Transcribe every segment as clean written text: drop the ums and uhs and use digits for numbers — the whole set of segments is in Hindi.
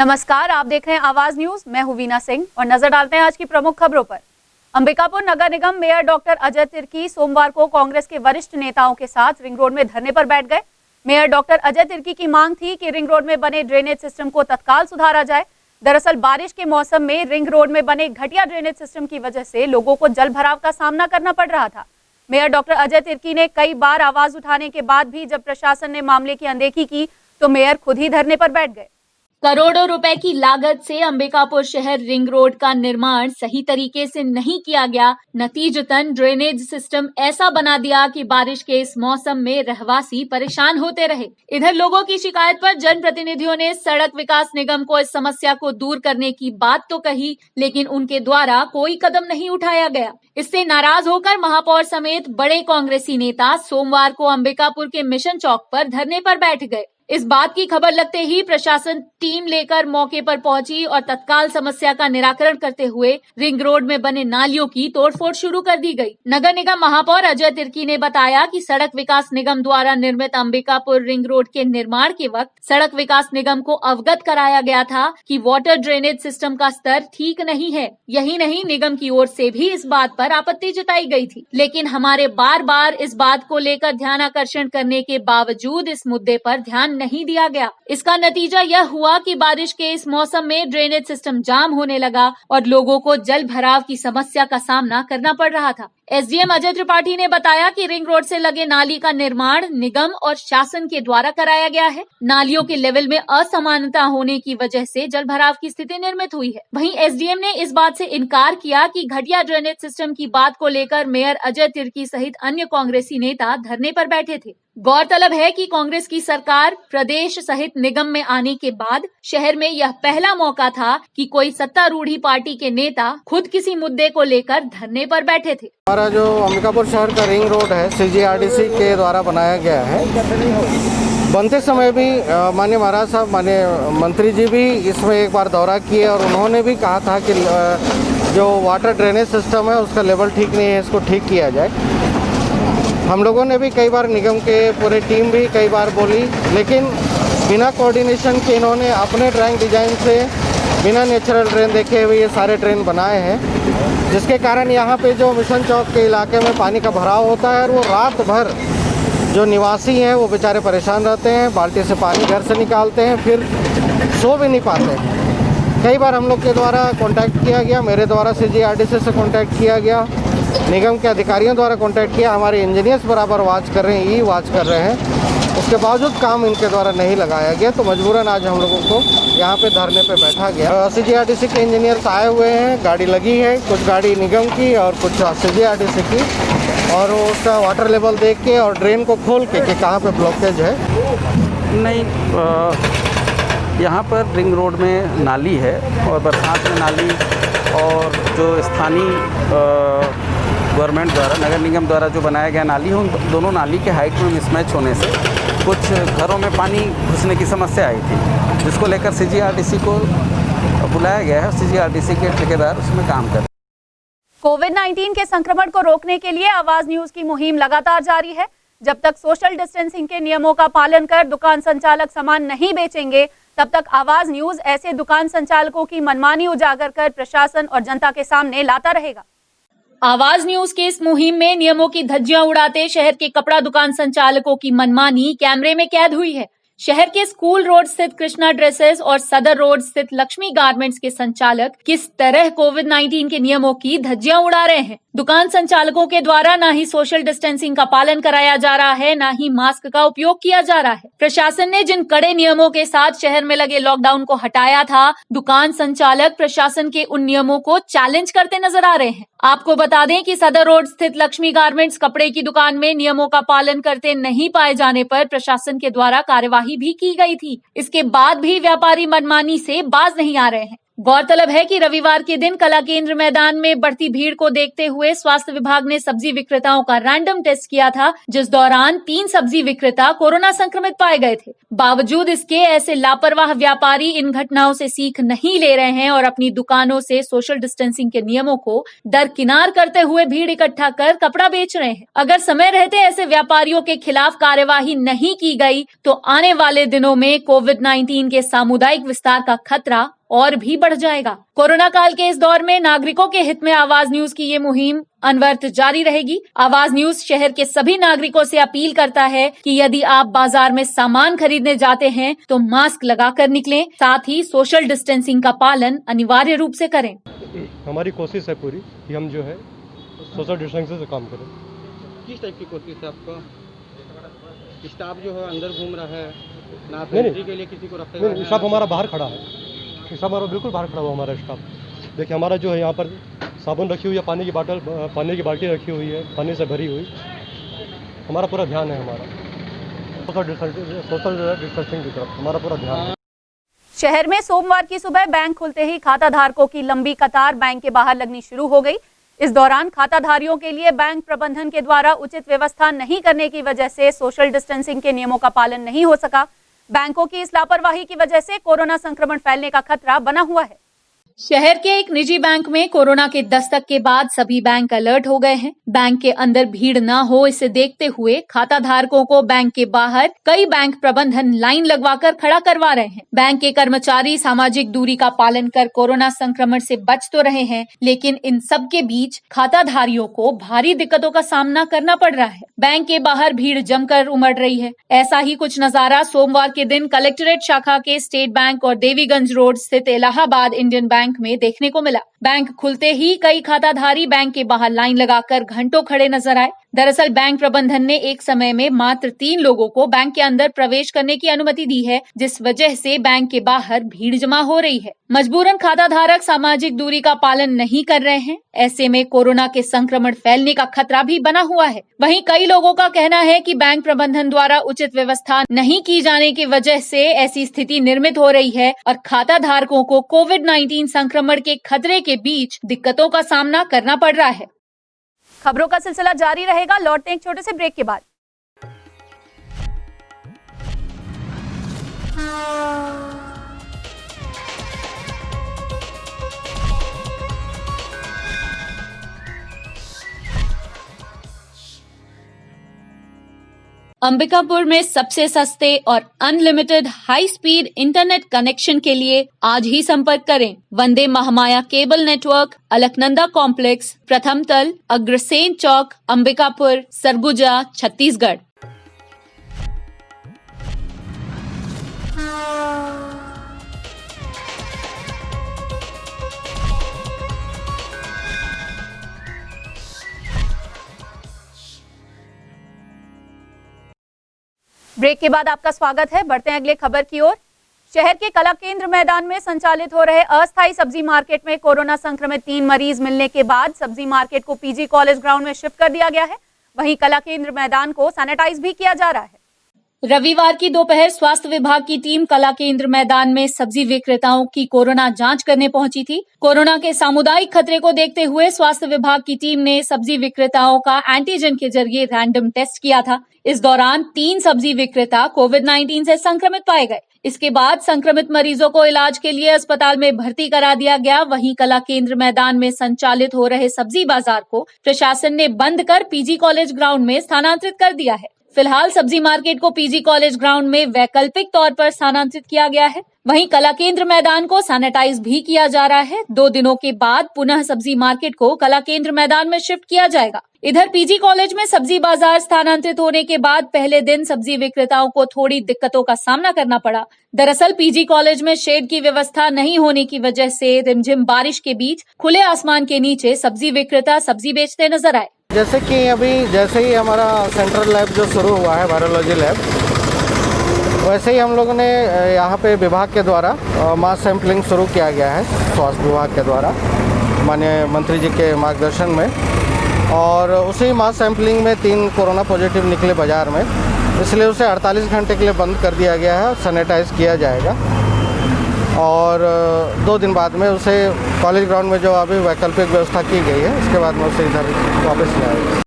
नमस्कार, आप देख रहे हैं आवाज न्यूज। मैं हूं वीना सिंह और नजर डालते हैं आज की प्रमुख खबरों पर। अंबिकापुर नगर निगम मेयर डॉक्टर अजय तिर्की सोमवार को कांग्रेस के वरिष्ठ नेताओं के साथ रिंग रोड में धरने पर बैठ गए। मेयर डॉक्टर अजय तिर्की की मांग थी कि रिंग रोड में बने ड्रेनेज सिस्टम को तत्काल सुधारा जाए। दरअसल बारिश के मौसम में रिंग रोड में बने घटिया ड्रेनेज सिस्टम की वजह से लोगों को जल भराव का सामना करना पड़ रहा था। मेयर डॉक्टर अजय तिर्की ने कई बार आवाज उठाने के बाद भी जब प्रशासन ने मामले की अनदेखी की तो मेयर खुद ही धरने पर बैठ गए। करोड़ों रुपए की लागत से अंबिकापुर शहर रिंग रोड का निर्माण सही तरीके से नहीं किया गया। नतीजतन ड्रेनेज सिस्टम ऐसा बना दिया कि बारिश के इस मौसम में रहवासी परेशान होते रहे। इधर लोगों की शिकायत पर जनप्रतिनिधियों ने सड़क विकास निगम को इस समस्या को दूर करने की बात तो कही, लेकिन उनके द्वारा कोई कदम नहीं उठाया गया। इससे नाराज होकर महापौर समेत बड़े कांग्रेसी नेता सोमवार को अंबिकापुर के मिशन चौक पर धरने पर बैठ गए। इस बात की खबर लगते ही प्रशासन टीम लेकर मौके पर पहुंची और तत्काल समस्या का निराकरण करते हुए रिंग रोड में बने नालियों की तोड़फोड़ शुरू कर दी गई। नगर निगम महापौर अजय तिर्की ने बताया कि सड़क विकास निगम द्वारा निर्मित अंबिकापुर रिंग रोड के निर्माण के वक्त सड़क विकास निगम को अवगत कराया गया था कि वाटर ड्रेनेज सिस्टम का स्तर ठीक नहीं है। यही नहीं, निगम की ओर से भी इस बात पर आपत्ति जताई गई थी, लेकिन हमारे बार बार इस बात को लेकर ध्यानाकर्षण करने के बावजूद इस मुद्दे पर ध्यान नहीं दिया गया। इसका नतीजा यह हुआ कि बारिश के इस मौसम में ड्रेनेज सिस्टम जाम होने लगा और लोगों को जल भराव की समस्या का सामना करना पड़ रहा था। एसडीएम अजय त्रिपाठी ने बताया कि रिंग रोड से लगे नाली का निर्माण निगम और शासन के द्वारा कराया गया है। नालियों के लेवल में असमानता होने की वजह से जल भराव की स्थिति निर्मित हुई है। वहीं एसडीएम ने इस बात से इनकार किया कि घटिया ड्रेनेज सिस्टम की बात को लेकर मेयर अजय तिर्की सहित अन्य कांग्रेसी नेता धरने पर बैठे थे। गौरतलब है कि कांग्रेस की सरकार प्रदेश सहित निगम में आने के बाद शहर में यह पहला मौका था कि कोई सत्तारूढ़ी पार्टी के नेता खुद किसी मुद्दे को लेकर धरने पर बैठे थे। हमारा जो अंबिकापुर शहर का रिंग रोड है सीजीआरडीसी के द्वारा बनाया गया है। बनते समय भी माननीय महाराज साहब, माननीय मंत्री जी भी इसमें एक बार दौरा किए और उन्होंने भी कहा था कि जो वाटर ड्रेनेज सिस्टम है उसका लेवल ठीक नहीं है, इसको ठीक किया जाए। हम लोगों ने भी कई बार निगम के पूरे टीम भी कई बार बोली, लेकिन बिना कोऑर्डिनेशन के इन्होंने अपने ड्राइंग डिजाइन से बिना नेचुरल ड्रेन देखे हुए ये सारे ड्रेन बनाए हैं, जिसके कारण यहाँ पे जो मिशन चौक के इलाके में पानी का भराव होता है और वो रात भर जो निवासी हैं वो बेचारे परेशान रहते हैं। बाल्टी से पानी घर से निकालते हैं, फिर सो भी नहीं पाते हैं। कई बार हम लोग के द्वारा कांटेक्ट किया गया, मेरे द्वारा सीजीआरडीसी से कांटेक्ट किया गया, निगम के अधिकारियों द्वारा कांटेक्ट किया, हमारे इंजीनियर्स बराबर वॉच कर रहे हैं, वॉच कर रहे हैं, उसके बावजूद काम इनके द्वारा नहीं लगाया गया। तो मजबूरन आज हम लोगों को यहाँ पे धरने पे बैठा गया। सीजीआरडीसी के इंजीनियर्स आए हुए हैं, गाड़ी लगी है, कुछ गाड़ी निगम की और कुछ सीजीआरडीसी की, और उसका वाटर लेवल देख के और ड्रेन को खोल के कि कहाँ पे ब्लॉकेज है। नहीं, यहाँ पर रिंग रोड में नाली है और बरसात में नाली और जो स्थानीय गवर्नमेंट द्वारा नगर निगम द्वारा जो बनाया गया नाली है, उन दोनों नाली के हाइट में मिसमैच होने से कुछ घरों में पानी घुसने की समस्या आई थी, जिसको लेकर सीजीआरडीसी को बुलाया गया है। सीजीआरडीसी के ठेकेदार उसमें काम कर रहे हैं। कोविड-19 के संक्रमण को रोकने के लिए आवाज न्यूज की मुहिम लगातार जारी है। जब तक सोशल डिस्टेंसिंग के नियमों का पालन कर दुकान संचालक सामान नहीं बेचेंगे, तब तक आवाज न्यूज ऐसे दुकान संचालकों की मनमानी उजागर कर प्रशासन और जनता के सामने लाता रहेगा। आवाज न्यूज के इस मुहिम में नियमों की धज्जियां उड़ाते शहर के कपड़ा दुकान संचालकों की मनमानी कैमरे में कैद हुई है। शहर के स्कूल रोड स्थित कृष्णा ड्रेसेस और सदर रोड स्थित लक्ष्मी गारमेंट्स के संचालक किस तरह कोविड-19 के नियमों की धज्जियां उड़ा रहे हैं। दुकान संचालकों के द्वारा ना ही सोशल डिस्टेंसिंग का पालन कराया जा रहा है, ना ही मास्क का उपयोग किया जा रहा है। प्रशासन ने जिन कड़े नियमों के साथ शहर में लगे लॉकडाउन को हटाया था, दुकान संचालक प्रशासन के उन नियमों को चैलेंज करते नजर आ रहे हैं। आपको बता दें कि सदर रोड स्थित लक्ष्मी गारमेंट्स कपड़े की दुकान में नियमों का पालन करते नहीं पाए जाने पर प्रशासन के द्वारा कार्यवाही भी की गई थी। इसके बाद भी व्यापारी मनमानी से बाज नहीं आ रहे हैं। गौरतलब है कि रविवार के दिन कला केंद्र मैदान में बढ़ती भीड़ को देखते हुए स्वास्थ्य विभाग ने सब्जी विक्रेताओं का रैंडम टेस्ट किया था, जिस दौरान 3 सब्जी विक्रेता कोरोना संक्रमित पाए गए थे। बावजूद इसके ऐसे लापरवाह व्यापारी इन घटनाओं से सीख नहीं ले रहे हैं और अपनी दुकानों से सोशल डिस्टेंसिंग के नियमों को दरकिनार करते हुए भीड़ इकट्ठा कर कपड़ा बेच रहे हैं। अगर समय रहते ऐसे व्यापारियों के खिलाफ कार्यवाही नहीं की गई तो आने वाले दिनों में कोविड-19 के सामुदायिक विस्तार का खतरा और भी बढ़ जाएगा। कोरोना काल के इस दौर में नागरिकों के हित में आवाज न्यूज की ये मुहिम अनवरत जारी रहेगी। आवाज न्यूज शहर के सभी नागरिकों से अपील करता है कि यदि आप बाजार में सामान खरीदने जाते हैं तो मास्क लगाकर निकलें, साथ ही सोशल डिस्टेंसिंग का पालन अनिवार्य रूप से करें। हमारी कोशिश है पूरी कि हम जो है सोशल डिस्टेंसिंग से काम करें। किस टाइप की कोशिश है आपका? स्टाफ जो है अंदर घूम रहा है ना, नहीं, एंट्री के लिए किसी को रखे हुए नहीं, हैं? स्टाफ हमारा बाहर खड़ा है, स्टाफ हमारा बिल्कुल बाहर खड़ा हुआ हमारा स्टाफ। देखिए हमारा जो है यहाँ पर साबुन रखी हुई है, पानी की बाल्टी रखी हुई है, पानी से भरी हुई। हमारा पूरा ध्यान है, हमारा सोशल डिस्टेंसिंग की तरफ हमारा पूरा ध्यान है। शहर में सोमवार की सुबह बैंक खुलते ही खाता धारकों की लंबी कतार बैंक के बाहर लगनी शुरू हो गई। इस दौरान खाताधारियों के लिए बैंक प्रबंधन के द्वारा उचित व्यवस्था नहीं करने की वजह से सोशल डिस्टेंसिंग के नियमों का पालन नहीं हो सका। बैंकों की इस लापरवाही की वजह से कोरोना संक्रमण फैलने का खतरा बना हुआ है। शहर के एक निजी बैंक में कोरोना के दस्तक के बाद सभी बैंक अलर्ट हो गए हैं। बैंक के अंदर भीड़ न हो, इसे देखते हुए खाता धारकों को बैंक के बाहर कई बैंक प्रबंधन लाइन लगवाकर खड़ा करवा रहे हैं। बैंक के कर्मचारी सामाजिक दूरी का पालन कर कोरोना संक्रमण से बच तो रहे हैं, लेकिन इन सब के बीच खाताधारियों को भारी दिक्कतों का सामना करना पड़ रहा है। बैंक के बाहर भीड़ जमकर उमड़ रही है। ऐसा ही कुछ नजारा सोमवार के दिन कलेक्ट्रेट शाखा के स्टेट बैंक और देवीगंज रोड स्थित इलाहाबाद इंडियन बैंक में देखने को मिला। बैंक खुलते ही कई खाताधारी बैंक के बाहर लाइन लगाकर घंटों खड़े नजर आए। दरअसल बैंक प्रबंधन ने एक समय में मात्र 3 लोगों को बैंक के अंदर प्रवेश करने की अनुमति दी है, जिस वजह से बैंक के बाहर भीड़ जमा हो रही है। मजबूरन खाताधारक सामाजिक दूरी का पालन नहीं कर रहे हैं। ऐसे में कोरोना के संक्रमण फैलने का खतरा भी बना हुआ है। वहीं कई लोगों का कहना है कि बैंक प्रबंधन द्वारा उचित व्यवस्था नहीं की जाने की वजह से ऐसी स्थिति निर्मित हो रही है और खाताधारकों को कोविड-19 संक्रमण के खतरे के बीच दिक्कतों का सामना करना पड़ रहा है। खबरों का सिलसिला जारी रहेगा। लौटते हैं एक छोटे से ब्रेक के बाद। अंबिकापुर में सबसे सस्ते और unlimited high speed internet connection के लिए आज ही संपर्क करें। Vande Mahamaya cable network, Alaknanda complex, प्रथम तल, अग्रसेन चौक, अंबिकापुर, सरगुजा, छत्तीसगढ़। ब्रेक के बाद आपका स्वागत है। बढ़ते हैं अगले खबर की ओर। शहर के कला केंद्र मैदान में संचालित हो रहे अस्थायी सब्जी मार्केट में कोरोना संक्रमित 3 मरीज मिलने के बाद सब्जी मार्केट को पीजी कॉलेज ग्राउंड में शिफ्ट कर दिया गया है। वहीं कला केंद्र मैदान को सैनिटाइज भी किया जा रहा है। रविवार की दोपहर स्वास्थ्य विभाग की टीम कला केंद्र मैदान में सब्जी विक्रेताओं की कोरोना जांच करने पहुंची थी। कोरोना के सामुदायिक खतरे को देखते हुए स्वास्थ्य विभाग की टीम ने सब्जी विक्रेताओं का एंटीजन के जरिए रैंडम टेस्ट किया था। इस दौरान 3 सब्जी विक्रेता कोविड-19 से संक्रमित पाए गए। इसके बाद संक्रमित मरीजों को इलाज के लिए अस्पताल में भर्ती करा दिया गया। वहीं कला केंद्र मैदान में संचालित हो रहे सब्जी बाजार को प्रशासन ने बंद कर पीजी कॉलेज ग्राउंड में स्थानांतरित कर दिया है। फिलहाल सब्जी मार्केट को पीजी कॉलेज ग्राउंड में वैकल्पिक तौर पर स्थानांतरित किया गया है। वहीं कला केंद्र मैदान को सैनिटाइज भी किया जा रहा है। 2 दिनों के बाद पुनः सब्जी मार्केट को कला केंद्र मैदान में शिफ्ट किया जाएगा। इधर पीजी कॉलेज में सब्जी बाजार स्थानांतरित होने के बाद पहले दिन सब्जी विक्रेताओं को थोड़ी दिक्कतों का सामना करना पड़ा। दरअसल पीजी कॉलेज में शेड की व्यवस्था नहीं होने की वजह से रिमझिम बारिश के बीच खुले आसमान के नीचे सब्जी विक्रेता सब्जी बेचते नजर आए। जैसे ही हमारा सेंट्रल लैब जो शुरू हुआ है, वायरोलॉजी लैब, वैसे ही हम लोगों ने यहाँ पे विभाग के द्वारा मास सैंपलिंग शुरू किया गया है, स्वास्थ्य विभाग के द्वारा माननीय मंत्री जी के मार्गदर्शन में। और उसी मास सैंपलिंग में 3 कोरोना पॉजिटिव निकले बाज़ार में, इसलिए उसे 48 घंटे के लिए बंद कर दिया गया है और सैनिटाइज किया जाएगा। और 2 दिन बाद में उसे कॉलेज ग्राउंड में जो अभी वैकल्पिक व्यवस्था की गई है उसके बाद में उसे इधर वापस लाया।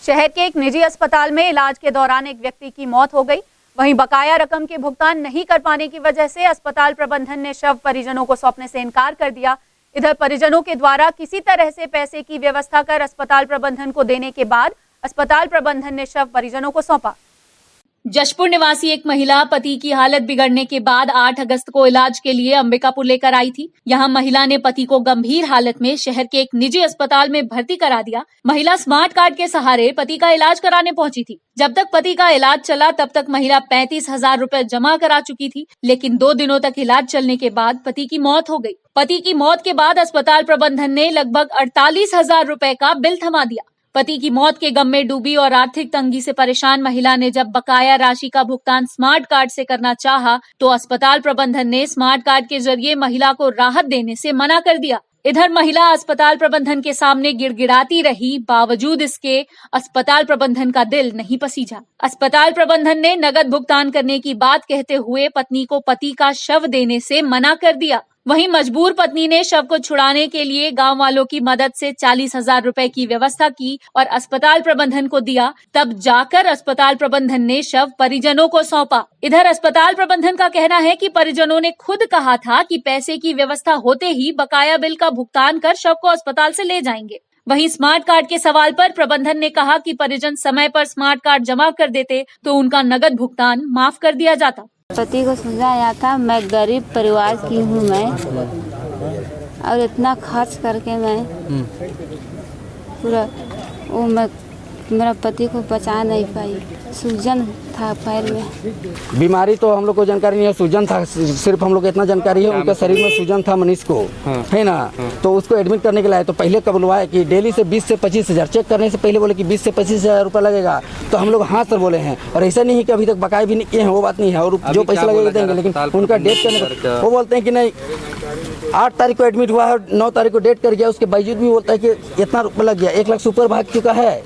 शहर के एक निजी अस्पताल में इलाज के दौरान एक व्यक्ति की मौत हो गई। वहीं बकाया रकम के भुगतान नहीं कर पाने की वजह से अस्पताल प्रबंधन ने शव परिजनों को सौंपने से इनकार कर दिया। इधर परिजनों के द्वारा किसी तरह से पैसे की व्यवस्था कर अस्पताल प्रबंधन को देने के बाद अस्पताल प्रबंधन ने शव परिजनों को सौंपा। जशपुर निवासी एक महिला पति की हालत बिगड़ने के बाद 8 अगस्त को इलाज के लिए अंबिकापुर लेकर आई थी। यहां महिला ने पति को गंभीर हालत में शहर के एक निजी अस्पताल में भर्ती करा दिया। महिला स्मार्ट कार्ड के सहारे पति का इलाज कराने पहुंची थी। जब तक पति का इलाज चला तब तक महिला 35,000 रुपए जमा करा चुकी थी, लेकिन 2 दिनों तक इलाज चलने के बाद पति की मौत हो गई। पति की मौत के बाद अस्पताल प्रबंधन ने लगभग 48,000 रुपए का बिल थमा दिया। पति की मौत के गम में डूबी और आर्थिक तंगी से परेशान महिला ने जब बकाया राशि का भुगतान स्मार्ट कार्ड से करना चाहा तो अस्पताल प्रबंधन ने स्मार्ट कार्ड के जरिए महिला को राहत देने से मना कर दिया। इधर महिला अस्पताल प्रबंधन के सामने गिड़गिड़ाती रही, बावजूद इसके अस्पताल प्रबंधन का दिल नहीं पसीजा। अस्पताल प्रबंधन ने नगद भुगतान करने की बात कहते हुए पत्नी को पति का शव देने से मना कर दिया। वहीं मजबूर पत्नी ने शव को छुड़ाने के लिए गांव वालों की मदद से 40,000 रुपए की व्यवस्था की और अस्पताल प्रबंधन को दिया। तब जाकर अस्पताल प्रबंधन ने शव परिजनों को सौंपा। इधर अस्पताल प्रबंधन का कहना है कि परिजनों ने खुद कहा था कि पैसे की व्यवस्था होते ही बकाया बिल का भुगतान कर शव को अस्पताल से ले जाएंगे। वहीं स्मार्ट कार्ड के सवाल पर प्रबंधन ने कहा कि परिजन समय पर स्मार्ट कार्ड जमा कर देते तो उनका नगद भुगतान माफ कर दिया जाता। पति को सुझाया था, मैं गरीब परिवार की हूँ मैं, और इतना खर्च करके मैं पूरा मेरा पति को बचा नहीं पाई। सूजन था पैर में। बीमारी तो हम लोग को जानकारी नहीं है, सूजन था, सिर्फ हम लोग को इतना जानकारी है उनके शरीर में सूजन था मनीष को, है ना। तो उसको एडमिट करने के लिए तो पहले कब बुलवाया कि डेली से 20 से 25,000 चेक करने से पहले बोले कि 20 से 25,000 रुपये लगेगा। तो हम लोग हाँ सर बोले हैं, और ऐसा नहीं है कि अभी तक बकाया भी नहीं किए हैं, वो बात नहीं है, और जो पैसा लगेगा देंगे। लेकिन उनका डेट करने वो बोलते हैं कि नहीं 8 तारीख को एडमिट हुआ है, 9 तारीख को डेट कर गया, उसके बावजूद भी बोलता है कि इतना रुपये लग गया, 1 लाख से ऊपर भाग चुका है।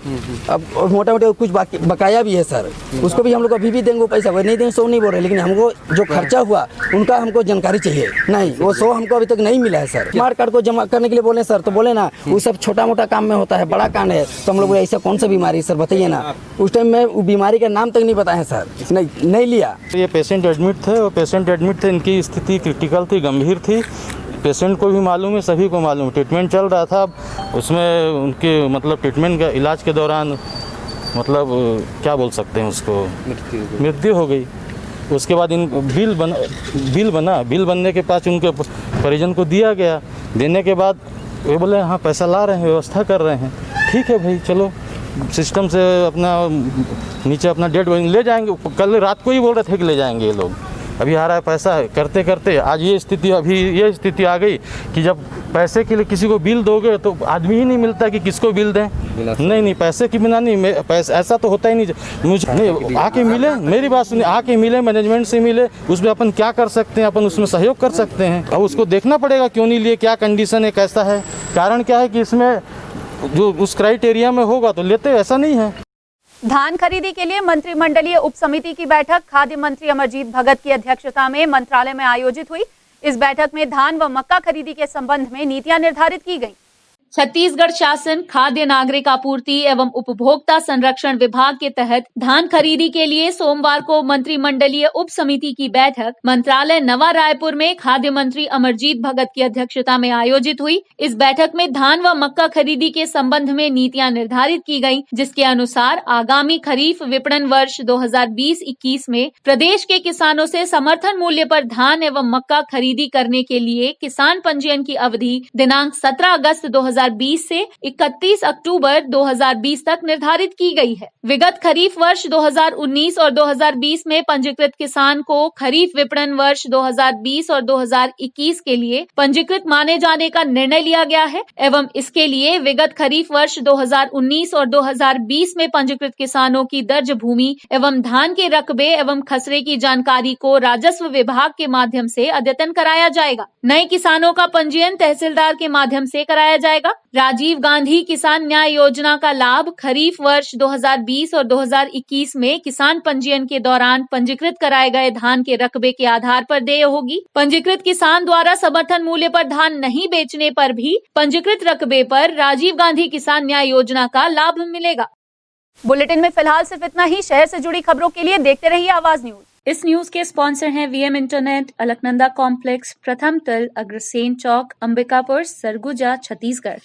अब मोटा मोटा कुछ बकाया भी है सर, उसको भी हम लोग अभी भी देंगे पैसा, वो नहीं देंगे सो नहीं बोल रहे, लेकिन हमको जो खर्चा हुआ उनका हमको जानकारी चाहिए। नहीं वो 100 हमको अभी तक नहीं मिला है सर। स्मार्ट कार्ड को जमा करने के लिए बोले सर, तो बोले ना वो सब छोटा मोटा काम में होता है, बड़ा काम है। तो हम लोग ऐसा कौन सा बीमारी सर बताइए ना। उस टाइम में वो बीमारी का नाम तक नहीं बताए सर, नहीं लिया। ये पेशेंट एडमिट थे, और पेशेंट एडमिट थे, इनकी स्थिति क्रिटिकल थी, गंभीर थी। पेशेंट को भी मालूम है, सभी को मालूम है, ट्रीटमेंट चल रहा था। उसमें उनके मतलब ट्रीटमेंट का इलाज के दौरान मतलब क्या बोल सकते हैं उसको, मृत्यु हो गई। उसके बाद इन बिल बनने के पास उनके परिजन को दिया गया। देने के बाद वो बोले हाँ पैसा ला रहे हैं, व्यवस्था कर रहे हैं। ठीक है भाई, चलो सिस्टम से अपना नीचे अपना डेट ले जाएंगे। कल रात को ही बोल रहे थे कि ले जाएंगे ये लोग। अभी आ रहा है पैसा, करते करते आज ये स्थिति आ गई कि जब पैसे के लिए किसी को बिल दोगे तो आदमी ही नहीं मिलता कि किसको बिल दें। नहीं पैसे के बिना नहीं, पैसा ऐसा तो होता ही नहीं। मुझे नहीं आके मिले, मेरी बात सुनिए, आके मिले, मैनेजमेंट से मिले, उसमें अपन क्या कर सकते हैं, अपन उसमें सहयोग कर सकते हैं। अब उसको देखना पड़ेगा क्यों नहीं लिए, क्या कंडीशन है, कैसा है, कारण क्या है कि इसमें जो उस क्राइटेरिया में होगा तो लेते, ऐसा नहीं है। धान खरीदी के लिए मंत्रिमंडलीय उप समिति की बैठक खाद्य मंत्री अमरजीत भगत की अध्यक्षता में मंत्रालय में आयोजित हुई। इस बैठक में धान व मक्का खरीदी के संबंध में नीतियां निर्धारित की गईं। छत्तीसगढ़ शासन खाद्य नागरिक आपूर्ति एवं उपभोक्ता संरक्षण विभाग के तहत धान खरीदी के लिए सोमवार को मंत्रिमंडलीय उप समिति की बैठक मंत्रालय नवा रायपुर में खाद्य मंत्री अमरजीत भगत की अध्यक्षता में आयोजित हुई। इस बैठक में धान व मक्का खरीदी के संबंध में नीतियां निर्धारित की गयी, जिसके अनुसार आगामी खरीफ विपणन वर्ष 2020-21 में प्रदेश के किसानों से समर्थन मूल्य पर धान एवं मक्का खरीदी करने के लिए किसान पंजीयन की अवधि दिनांक 17 अगस्त 2020 से 31 अक्टूबर 2020 तक निर्धारित की गई है। विगत खरीफ वर्ष 2019 और 2020 में पंजीकृत किसान को खरीफ विपणन वर्ष 2020 और 2021 के लिए पंजीकृत माने जाने का निर्णय लिया गया है एवं इसके लिए विगत खरीफ वर्ष 2019 और 2020 में पंजीकृत किसानों की दर्ज भूमि एवं धान के रकबे एवं खसरे की जानकारी को राजस्व विभाग के माध्यम से अद्यतन कराया जाएगा। नए किसानों का पंजीयन तहसीलदार के माध्यम से कराया जाएगा। राजीव गांधी किसान न्याय योजना का लाभ खरीफ वर्ष 2020 और 2021 में किसान पंजीयन के दौरान पंजीकृत कराए गए धान के रकबे के आधार पर देय होगी। पंजीकृत किसान द्वारा समर्थन मूल्य पर धान नहीं बेचने पर भी पंजीकृत रकबे पर राजीव गांधी किसान न्याय योजना का लाभ मिलेगा। बुलेटिन में फिलहाल सिर्फ इतना ही। शहर से जुड़ी खबरों के लिए देखते रहिए आवाज न्यूज। इस न्यूज के स्पॉन्सर हैं वीएम इंटरनेट, अलकनंदा कॉम्प्लेक्स, प्रथम तल, अग्रसेन चौक, अंबिकापुर, सरगुजा, छत्तीसगढ़।